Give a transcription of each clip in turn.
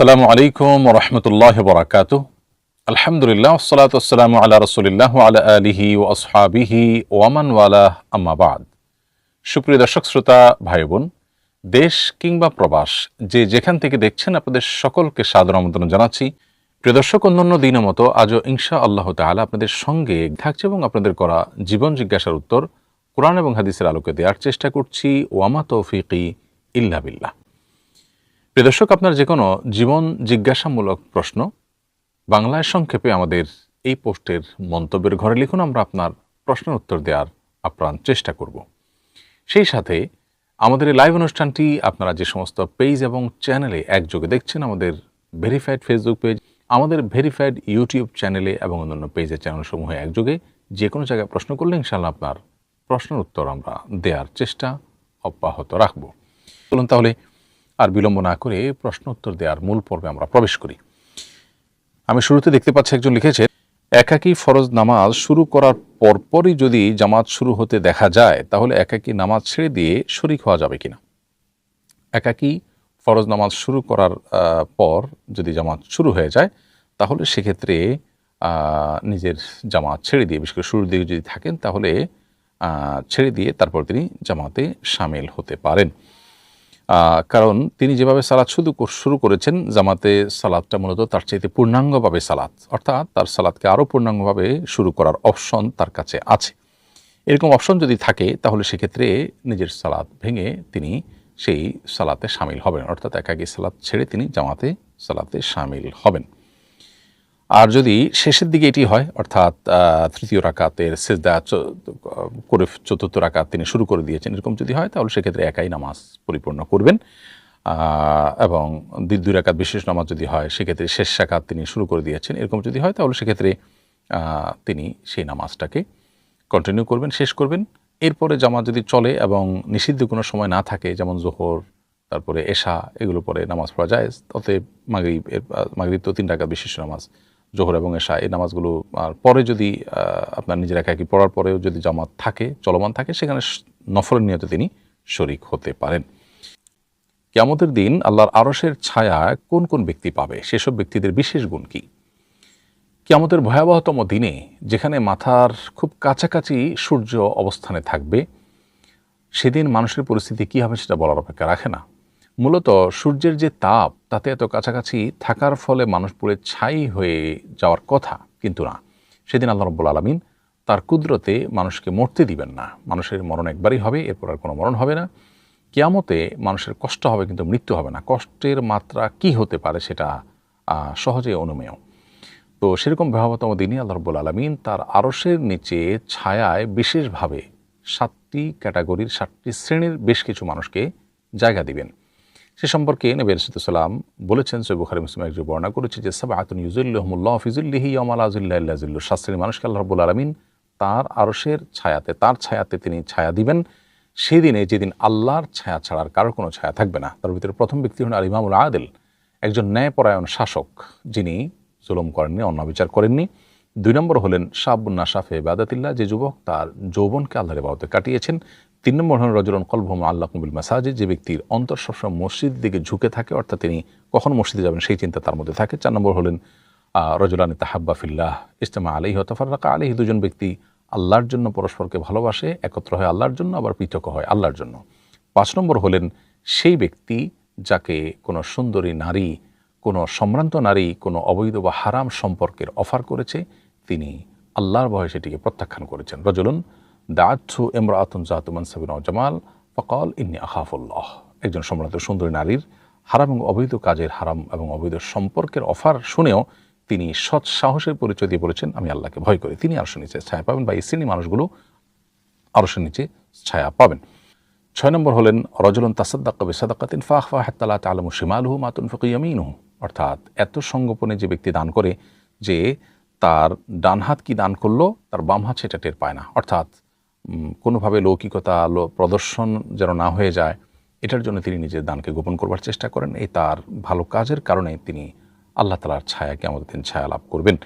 আসসালামু আলাইকুম ওয়া রাহমাতুল্লাহি ওয়া বারাকাতুহু। আলহামদুলিল্লাহ ওয়াসসালাতু ওয়াসসালামু আলা রাসূলিল্লাহ ওয়া আলা আলিহি ওয়া আসহাবিহি ওয়া মান ওয়ালাহ, আম্মা বা'দ। সুপ্রিয় দর্শক শ্রোতা ভাই বোন, দেশ কিংবা প্রবাস যে যেখান থেকে দেখছেন আপনাদের সকলকে সাদর আমন্ত্রণ জানাচ্ছি। প্রিয় দর্শক, অন্যান্য দিনের মতো আজও ইনশাআল্লাহ তাআলা আপনাদের সঙ্গে থাকছে এবং আপনাদের করা জীবন জিজ্ঞাসার উত্তর কোরআন এবং হাদিসের আলোকে দেওয়ার চেষ্টা করছি। ওয়া মা তৌফিকি ইল্লা বিল্লাহ। প্রিয় দর্শক, আপনার যে কোনো জীবন জিজ্ঞাসামূলক প্রশ্ন বাংলায় সংক্ষেপে আমাদের এই পোস্টের মন্তব্যের ঘরে লিখুন। আমরা আপনার প্রশ্নের উত্তর দেওয়ার আপ্রাণ চেষ্টা করব। সেই সাথে আমাদের এই লাইভ অনুষ্ঠানটি আপনারা যে সমস্ত পেজ এবং চ্যানেলে একযোগে দেখছেন, আমাদের ভেরিফাইড ফেসবুক পেজ, আমাদের ভেরিফাইড ইউটিউব চ্যানেলে এবং অন্যান্য পেজের চ্যানেলসমূহে একযোগে যে কোনো জায়গায় প্রশ্ন করলে ইনশাআল্লাহ আপনার প্রশ্নের উত্তর আমরা দেওয়ার চেষ্টা অব্যাহত রাখব। চলুন তাহলে আর বিলম্ব না করে প্রশ্ন উত্তর দেওয়ার মূল পর্বে আমরা প্রবেশ করি। আমি শুরুতে দেখতে পাচ্ছি একজন লিখেছে, একাকী ফরজ নামাজ শুরু করার পরপরই যদি জামাত শুরু হতে দেখা যায় তাহলে একাকী নামাজ ছেড়ে দিয়ে শরীক হওয়া যাবে কিনা। একাকী ফরজ নামাজ শুরু করার পর যদি জামাত শুরু হয়ে যায় তাহলে সেক্ষেত্রে নিজের জামাত ছেড়ে দিয়ে, বিশেষ করে শুরুর দিকে যদি থাকেন তাহলে ছেড়ে দিয়ে তারপর তিনি জামাতে সামিল হতে পারেন। কারণ তিনি যেভাবে সালাত শুরু করেছেন, জামাতে সালাতটা মূলত তার চাইতে পূর্ণাঙ্গভাবে সালাত, অর্থাৎ তার সালাতকে আরও পূর্ণাঙ্গভাবে শুরু করার অপশন তার কাছে আছে। এরকম অপশন যদি থাকে তাহলে সেক্ষেত্রে নিজের সালাত ভেঙে তিনি সেই সালাতে সামিল হবেন, অর্থাৎ একাকী সালাত ছেড়ে তিনি জামাতে সালাতে সামিল হবেন। আর যদি শেষের দিকে এটি হয়, অর্থাৎ তৃতীয় রাকাতের সিজদা করে চতুর্থ রাকাত তিনি শুরু করে দিয়েছেন, এরকম যদি হয় তাহলে সেক্ষেত্রে একাই নামাজ পরিপূর্ণ করবেন। এবং দুই রাকাত বিশেষ নামাজ যদি হয় সেক্ষেত্রে শেষ রাকাত তিনি শুরু করে দিয়েছেন, এরকম যদি হয় তাহলে সেক্ষেত্রে তিনি সেই নামাজটাকে কন্টিনিউ করবেন, শেষ করবেন। এরপরে জামাত যদি চলে এবং নিষিদ্ধ কোনো সময় না থাকে, যেমন জোহর, তারপরে এশা, এগুলো পরে নামাজ পড়া যায়। অতএব মাগরিব তো 3 রাকাত বিশেষ নামাজ, জোহর এবং এশা এই নামাজগুলো পরে যদি আপনার নিজের একাকী পড়ার পরেও যদি জামাত থাকে, চলমান থাকে, সেখানে নফলের নিয়তে তিনি শরীক হতে পারেন। কিয়ামতের দিন আল্লাহর আরশের ছায়া কোন কোন ব্যক্তি পাবে, সেসব ব্যক্তিদের বিশেষ গুণ কি? কিয়ামতের ভয়াবহতম দিনে যেখানে মাথার খুব কাছাকাছি সূর্য অবস্থানে থাকবে, সেদিন মানুষের পরিস্থিতি কী হবে সেটা বলার অপেক্ষা রাখে না। মূলত সূর্যের যে তাপ, তাতে এত কাছাকাছি থাকার ফলে মানুষ পুরো ছাই হয়ে যাওয়ার কথা, কিন্তু না। সেদিন আল্লাহ রাব্বুল আলামিন তার কুদরতে মানুষকে মরতে দিবেন না। মানুষের মরণ একবারই হবে, এরপর আর কোনো মরণ হবে না। কিয়ামতে মানুষের কষ্ট হবে কিন্তু মৃত্যু হবে না। কষ্টের মাত্রা কি হতে পারে সেটা সহজে অনুমেয়। তো সেরকম ভয়াবহতম দিনে আল্লাহ রাব্বুল আলামিন তার আরশের নিচে ছায়ায় বিশেষভাবে 7টি ক্যাটাগরির 7টি শ্রেণীর বেশ কিছু মানুষকে জায়গা দিবেন। সে সম্পর্কে নবী আলাইহিস সালাম বলেছেন, সহিহ বুখারী মুসলিম একটি বর্ণনা করেছে যে সাবআতুন ইউযিল্লুহুমুল্লাহু ফি যিল্লিহি ইয়াওমা লা যিল্লা ইল্লা যিল্লুহু। 7 শ্রেণীর মানুষকে আল্লাহ রাব্বুল আলামিন তার আরশের ছায়াতে, তার ছায়াতে তিনি ছায়া দিবেন সেই দিনে, যেদিন আল্লাহর ছায়া ছাড়ার কারো কোনো ছায়া থাকবে না। তার ভিতরে প্রথম ব্যক্তি হলেন আল ইমামুল আদিল, একজন ন্যায়পরায়ণ শাসক যিনি জুলুম করেননি, অন্যায়বিচার করেননি। 2 নম্বর হলেন শাবুন নাশা ফি ইবাদাতিল্লাহ, যে যুবক তার যৌবনকে আল্লাহর ইবাদতে কাটিয়েছেন। 3 নম্বর হলেন রাজুলুন কলবুহু মুআল্লাকুম বিল মাসাজিদ, যে ব্যক্তির অন্তর সবসময় মসজিদের দিকে ঝুঁকে থাকে, অর্থাৎ তিনি কখন মসজিদে যাবেন সেই চিন্তা তার মধ্যে থাকে। 4 নম্বর হলেন রাজুলান তাহাব্বা ফিল্লাহ ইজতামা আলাইহি ওয়া তাফাররাকা আলাইহি, দুজন ব্যক্তি আল্লাহর জন্য পরস্পরকে ভালোবাসে, একত্র হয় আল্লাহর জন্য, আবার পৃথক হয় আল্লাহর জন্য। 5 নম্বর হলেন সেই ব্যক্তি যাকে কোনো সুন্দরী নারী, কোনো সম্ভ্রান্ত নারী কোনো অবৈধ বা হারাম সম্পর্কের অফার করেছে, তিনি আল্লাহর ভয়ে সেটিকে প্রত্যাখ্যান করেছেন। রাজুলুন দাআতহু ইমরাআতুন যাতু মানসাবিন ওয়া জামাল ফাকাল ইন্নী আখাফুল্লাহ, একজন সম্ভ্রান্ত সুন্দরী নারীর হারাম এবং অবৈধ কাজের, হারাম এবং অবৈধ সম্পর্কের অফার শুনেও তিনি সৎ সাহসের পরিচয় দিয়ে বলেছেন, আমি আল্লাহকে ভয় করি। তিনি আরশের নিচে ছায়া পাবেন, বা এই শ্রেণীর মানুষগুলো আরশের নিচে ছায়া পাবেন। 6 নম্বর হলেন রাজুলুন তাসাদ্দাকা বিসাদাকাতিন ফাআখফা হাত্তা লা তা'লামু শিমালুহু মা তুনফিকু ইয়ামিনুহু, অর্থাৎ এত সঙ্গোপনে যে ব্যক্তি দান করে যে তার ডান হাত কি দান করলো তার বাম হাত সেটা টের পায় না, অর্থাৎ কোনোভাবে লৌকিকতা প্রদর্শন যেন না হয়ে যায়, এটার জন্য তিনি নিজের দানকে গোপন করবার চেষ্টা করেন। এই তার ভালো কাজের কারণে তিনি আল্লাহ তাআলার ছায়াকে আমাদের দিন ছায়া লাভ করবেন।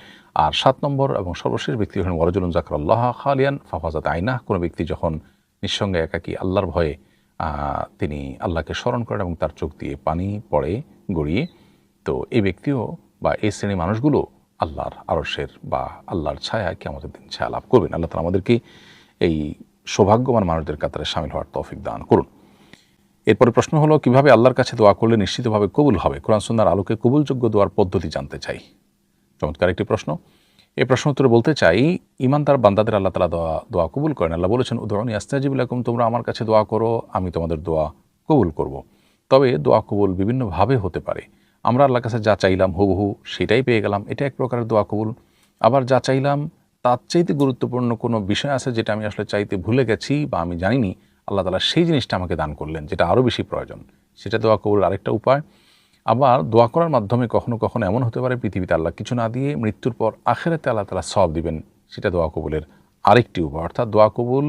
আর 7 নম্বর এবং সর্বশেষ ব্যক্তি হলেন ওয়ারাজুলুন যাকারাল্লাহ খালিয়ান ফাফাজাত আইনাহ, কোনো ব্যক্তি যখন নিঃসঙ্গে একাকী আল্লাহর ভয়ে তিনি আল্লাহকে স্মরণ করেন এবং তার চোখ দিয়ে পানি পড়ে গড়িয়ে, তো এই ব্যক্তিও বা এই শ্রেণীর মানুষগুলো আল্লাহর আরশের বা আল্লাহর ছায়া কিয়ামতের দিন ছায়া লাভ করবেন। আল্লাহ তাআলা আমাদেরকে এই সৌভাগ্যবান মানুষদের কাতারে শামিল হওয়ার তৌফিক দান করুন। এরপরে প্রশ্ন হলো, কিভাবে আল্লাহর কাছে দোয়া করলে নিশ্চিতভাবে কবুল হবে? কোরআন সুন্নাহর আলোকে কবুলযোগ্য দোয়ার পদ্ধতি জানতে চাই। চমৎকার একটি প্রশ্ন। এই প্রশ্ন উত্তরে বলতে চাই, ইমানদার বান্দাদের আল্লাহ তাআলা দোয়া কবুল করেন। আল্লাহ বলেছেন, উদউনি আস্তাজিব লাকুম, তোমরা আমার কাছে দোয়া করো, আমি তোমাদের দোয়া কবুল করব। তবে দোয়া কবুল বিভিন্নভাবে হতে পারে। আমরা আল্লাহর কাছে যা চাইলাম হুবহু সেটাই পেয়ে গেলাম, এটা এক প্রকারের দোয়া কবুল। আবার যা চাইলাম তার চাইতে গুরুত্বপূর্ণ কোনো বিষয় আছে যেটা আমি আসলে চাইতে ভুলে গেছি বা আমি জানিনি, আল্লাহ তাআলা সেই জিনিসটা আমাকে দান করলেন যেটা আরও বেশি প্রয়োজন, সেটা দোয়া কবুল আরেকটা উপায়। আবার দোয়া করার মাধ্যমে কখনো কখনো এমন হতে পারে পৃথিবীতে আল্লাহ কিছু না দিয়ে মৃত্যুর পর আখিরাতে আল্লাহ তাআলা সওয়াব দিবেন, সেটা দোয়া কবুলের আরেকটি উপায়। অর্থাৎ দোয়া কবুল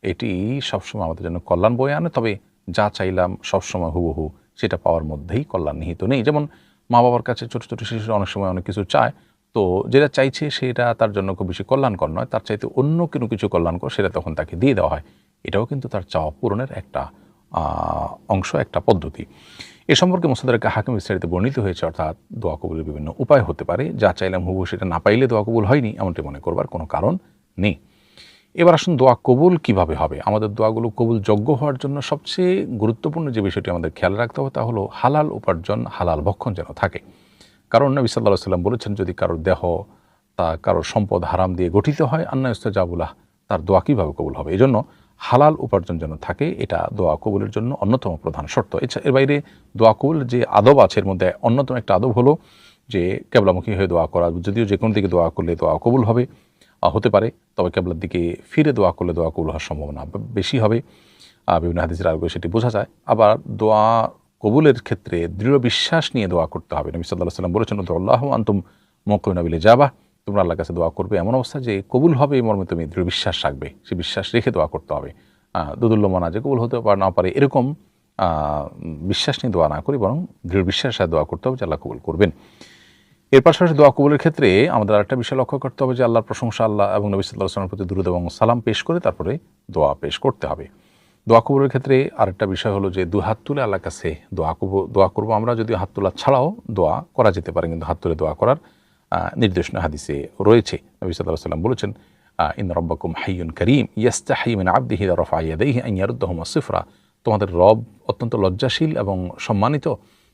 এটি সবসময় আমাদের জন্য কল্যাণ বয়ে আনে, তবে যা চাইলাম সবসময় হুবহু সেটা পাওয়ার মধ্যেই কল্যাণ নিহিত নেই। যেমন মা বাবার কাছে ছোটো ছোটো শিশুরা অনেক সময় অনেক কিছু চায়, তো যেটা চাইছে সেটা তার জন্য খুব বেশি কল্যাণকর নয়, তার চাইতে অন্য কোনো কিছু কল্যাণকর সেটা তখন তাকে দিয়ে দেওয়া হয়। এটাও কিন্তু তার চাওয়া পূরণের একটা অংশ, একটা পদ্ধতি। এ সম্পর্কে মুসনাদে হাকিম বিস্তারিত বর্ণিত হয়েছে। অর্থাৎ দোয়া কবুলের বিভিন্ন উপায় হতে পারে, যা চাইলাম হুবহু সেটা না পাইলে দোয়া কবুল হয়নি এমনটি মনে করবার কোনো কারণ নেই। এবার আসুন, দোয়া কবুল কিভাবে হবে? আমাদের দোয়াগুলো কবুল যোগ্য হওয়ার জন্য সবচেয়ে গুরুত্বপূর্ণ যে বিষয়টি আমাদের খেয়াল রাখতে হবে তা হলো হালাল উপার্জন, হালাল ভক্ষণ যেন থাকে। কারণ নবী সাল্লাল্লাহু আলাইহি ওয়াসাল্লাম বলেছেন, যদি কারোর দেহ তা কারোর সম্পদ হারাম দিয়ে গঠিত হয়, আন্না ইস্তাজাবুলাহ, তার দোয়া কীভাবে কবুল হবে? এই জন্য হালাল উপার্জন যেন থাকে, এটা দোয়া কবুলের জন্য অন্যতম প্রধান শর্ত। এর বাইরে দোয়া কবুলের যে আদব আছে, এর মধ্যে অন্যতম একটা আদব হলো যে কেবলামুখী হয়ে দোয়া করা। যদিও যে কোনো দিকে দোয়া করলে দোয়া কবুল হবে, হতে পারে, তবে কেবলার দিকে ফিরে দোয়া করলে দোয়া কবুল হওয়ার সম্ভাবনা বেশি হবে। বিভিন্ন হাদিসের আলোকে সেটি বোঝা যায়। আবার দোয়া কবুলের ক্ষেত্রে দৃঢ় বিশ্বাস নিয়ে দোয়া করতে হবে। নবী সাল্লাল্লাহু আলাইহি ওয়াসাল্লাম বলেছেন, উদউল্লাহ আনতুম মুকিনুনা বিল ইজাবাহ, তোমরা আল্লাহর কাছে দোয়া করবে এমন অবস্থা যে কবুল হবে এই মর্মে তুমি দৃঢ় বিশ্বাস রাখবে, সে বিশ্বাস রেখে দোয়া করতে হবে। দুদুল্যমানা যে কবুল হতে পারে না পারে এরকম বিশ্বাস নিয়ে দোয়া না করি, বরং দৃঢ় বিশ্বাসের সাথে দোয়া করতে হবে যে আল্লাহ কবুল করবেন। এর পাশাপাশি দোয়া কবুলের ক্ষেত্রে আমাদের আরেকটা বিষয় লক্ষ্য করতে হবে যে আল্লাহর প্রশংসা, আল্লাহ এবং নবী সাল্লাল্লাহু আলাইহি ওয়াসাল্লামের প্রতি দুরূদ এবং সালাম পেশ করে তারপরে দোয়া পেশ করতে হবে। দোয়া কবুলের ক্ষেত্রে আরেকটা বিষয় হলো যে দুই হাত তুলে আল্লাহর কাছে দোয়া করব আমরা। যদি হাত তোলা ছাড়াও দোয়া করা যেতে পারে, কিন্তু হাত তুলে দোয়া করার নির্দেশনা হাদিসে রয়েছে। নবী সাল্লাল্লাহু আলাইহি ওয়াসাল্লাম বলেছেন, ইন্না রাব্বাকুম হাইয়ুন কারীম ইয়াস্তাহি মিন আবদিহি ইযা রাফা ইয়াদাইহি আন ইয়ারুদ্দাহুমা সিফরা, তোমাদের রব অত্যন্ত লজ্জাশীল এবং সম্মানিত,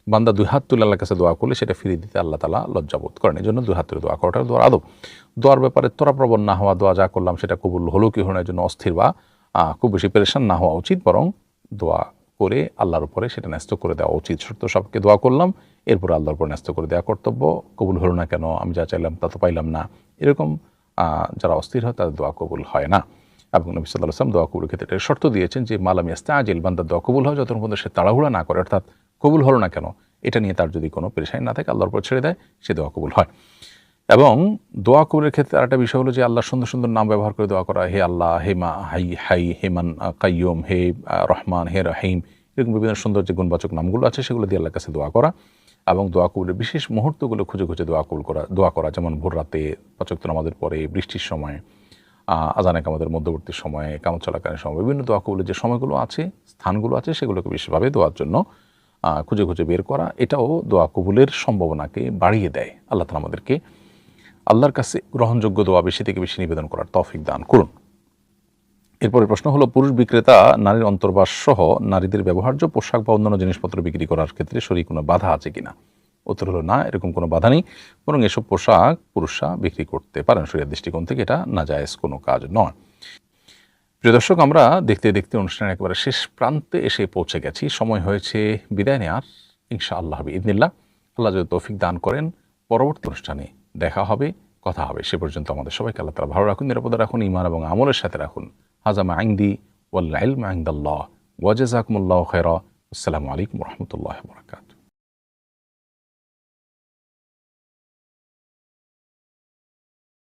বান্দা দুই হাত তুলে আল্লাহর কাছে দোয়া করলে সেটা ফিরিয়ে দিতে আল্লাহ তাআলা লজ্জাবোধ করেন। এই জন্য দুই হাত তুলে দোয়া করাটা দোয়ার আদব। দোয়ার ব্যাপারে ত্বরাপ্রবণ না হওয়া, দোয়া যা করলাম সেটা কবুল হলো কি হলো না, এর জন্য অস্থির বা খুব বেশি পেরেশান না হওয়া উচিত, বরং দোয়া করে আল্লাহর উপরে সেটা ন্যস্ত করে দেওয়া উচিত। শর্ত সবকে দোয়া করলাম, এরপর আল্লাহর উপর ন্যস্ত করে দেওয়া কর্তব্য। কবুল হলো না কেন, আমি যা চাইলাম তা তো পাইলাম না, এরকম যারা অস্থির হয় তাদের দোয়া কবুল হয় না। এবং নবী সাল্লাল্লাহু আলাইহি ওয়াসাল্লাম দোয়া কবুলের ক্ষেত্রে এটা শর্ত দিয়েছেন যে মালাম ইয়াস্তাজিল, বান্দার দোয়া কবুল হয় যতক্ষণ পর্যন্ত সে তাড়াহুড়া না করে, অর্থাৎ কবুল হলো না কেন এটা নিয়ে তার যদি কোনো পেরেশানি না থাকে, আল্লাহর উপর ছেড়ে দেয়, সে দোয়া কবুল হয়। এবং দোয়া কবুলের ক্ষেত্রে আরেকটা বিষয় হলো যে আল্লাহর সুন্দর সুন্দর নাম ব্যবহার করে দোয়া করা। হে আল্লাহ, হে মা হাই হাই, হে মান কাইয়ুম, হে রহমান, হে রহিম, এরকম বিভিন্ন সুন্দর যে গুণবাচক নামগুলো আছে সেগুলো দিয়ে আল্লাহর কাছে দোয়া করা। এবং দোয়া কবুলের বিশেষ মুহূর্তগুলো খুঁজে খুঁজে দোয়া করা, যেমন ভোর রাতে, পাঁচ ওয়াক্ত নামাজের পরে, বৃষ্টির সময়, আযান ইকামতের মধ্যবর্তী সময়ে, কামত চলাকালীন সময়, বিভিন্ন দোয়া কবুলের যে সময়গুলো আছে, স্থানগুলো আছে, সেগুলোকে বিশেষভাবে দোয়ার জন্য খুঁজে খুঁজে বের করা, এটাও দোয়া কবুলের সম্ভাবনাকে বাড়িয়ে দেয়। আল্লাহ তাআলা আমাদেরকে আল্লাহর কাছে গ্রহণযোগ্য দোয়া বেশি থেকে বেশি নিবেদন করার তৌফিক দান করুন। এরপরের প্রশ্ন হলো, পুরুষ বিক্রেতা নারীর অন্তর্বাস সহ নারীদের ব্যবহার্য পোশাক বা অন্যান্য জিনিসপত্র বিক্রি করার ক্ষেত্রে শরীয়তে কোনো বাধা আছে কিনা? উত্তর হলো না, এরকম কোনো বাধা নেই, বরং এসব পোশাক পুরুষরা বিক্রি করতে পারেন। শরীয়তের দৃষ্টিকোণ থেকে এটা নাজায়েজ কোনো কাজ নয়। প্রিয় দর্শক, আমরা দেখতে দেখতে অনুষ্ঠানের একেবারে শেষ প্রান্তে এসে পৌঁছে গেছি। সময় হয়েছে বিদায় নেওয়ার। ইনশাআল্লাহ বিইذনিল্লাহ, আল্লাহ যদি তৌফিক দান করেন, পরবর্তী অনুষ্ঠানে দেখা হবে, কথা হবে। সে পর্যন্ত আমাদের সবাইকে আল্লাহ তাআলা ভালো রাখুন, নিরাপদে রাখুন, ঈমান এবং আমলের সাথে রাখুন। হাযা মা ইনদি ওয়াল ইলমু ইনদাল্লাহ ওয়া জাযাকুমুল্লাহু খায়রা। আসসালামু আলাইকুম ওয়া রাহমাতুল্লাহি ওয়া বারাকাতুহু।